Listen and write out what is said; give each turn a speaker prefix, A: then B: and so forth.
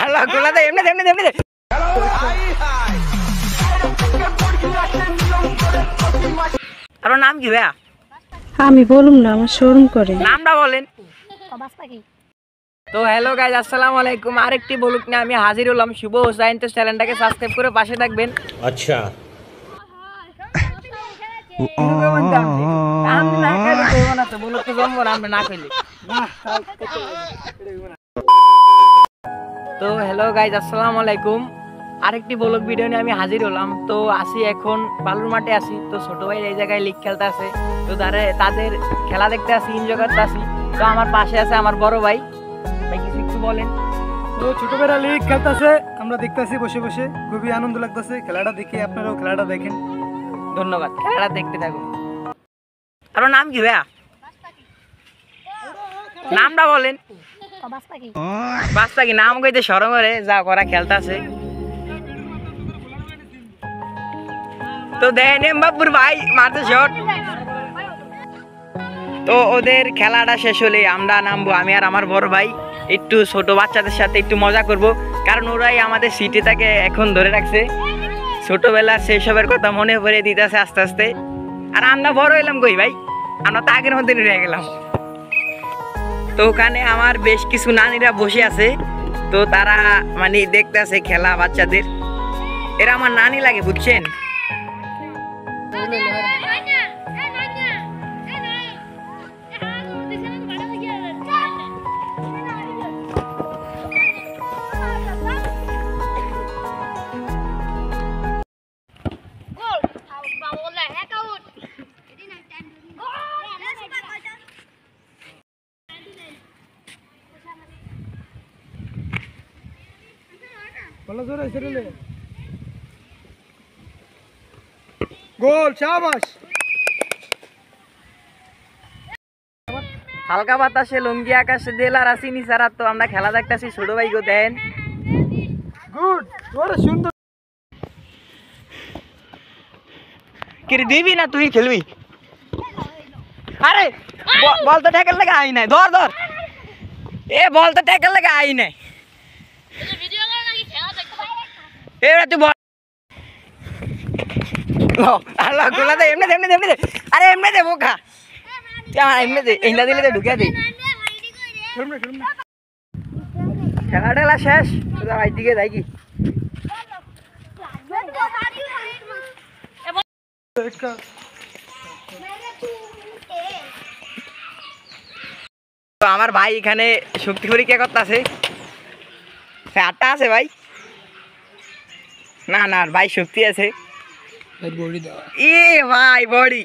A: আল্লাহ গোলা দে এমনি এমনি এমনি আর নাম কি ভাইয়া?
B: আমি বলুম না, আমার শরম করে।
A: নামটা বলেন। তো হ্যালো গাইজ, আসসালামু আলাইকুম। আরেকটি বলুক না আমি হাজির হলাম, শুভ হোসাইন। তো চ্যানেলটাকে সাবস্ক্রাইব করে পাশে থাকবেন। আচ্ছা তো হ্যালো গাইজ, আসসালামু আলাইকুম। আরেকটি ব্লগ ভিডিও নিয়ে আমি হাজির হলাম। তো আসি এখন বালুর মাঠে আসি। তো ছোট ভাই এই জায়গায় লিগ খেলতে আছে, তো তাদের খেলা দেখতে আসি, এনজয় করতে আসি। তো আমার পাশে আছে আমার বড় ভাই। ভাই কিছু একটু বলেন।
C: তো ছোট ভাইরা লিগ খেলতেছে, আমরা দেখতেছি বসে বসে, খুবই আনন্দ লাগতেছে। খেলাটা দেখে আপনারাও খেলাটা দেখেন।
A: ধন্যবাদ, খেলাটা দেখতে থাকুন। আপনার নাম কি ভাইয়া? নামটা বলেন। বাস্তা কি নাম কইতে শরম করে যা করা খেলতে আছে। তো দেন এমবাপ্পুর ভাই মারতে শট। তো ওদের খেলাটা শেষ হলে আমরা নামবো, আমি আর আমার বড় ভাই। একটু ছোট বাচ্চাদের সাথে একটু মজা করব, কারণ ওরাই আমাদের সিটে তাকে এখন ধরে রাখছে। ছোটবেলার সেই সবের কথা মনে পড়ে দিতেছে আস্তে আস্তে। আর আমরা বড় এলাম কই ভাই, আমরা তো আগের মধ্যে রয়ে গেলাম। তো ওখানে আমার বেশ কিছু নানিরা বসে আছে, তো তারা মানে দেখতে আছে খেলা বাচ্চাদের। এরা আমার নানি লাগে, বুঝছেন?
C: গোল, শাবাশ।
A: হালকা বাতাসে লুঙ্গি আকাশে দেলার আসিনি সারা। তো আমরা খেলা দেখতেছি, ছোট ভাই গো দেন।
C: গুড, ওরে সুন্দর।
A: কি দিবি না তুই খেলবি? আরে বল তো ট্যাকল লাগা আই নাই, ধর ধর। এ বল তো ট্যাকল লাগা আই নাই। এরা তুই বল। আল্লাহ গোলা দে এমনি এমনি এমনি। আরে এমনি দে বোকা, এমনি দে, এইনা দিলে তো ঢুকে দে। খেলা টেলা শেষ, ভাই দিকে যাই কি। আমার ভাই এখানে শক্তি পরীক্ষা করতেছে। আটটা আছে ভাই? না না ভাই শক্তি আছে। এ ভাই বডি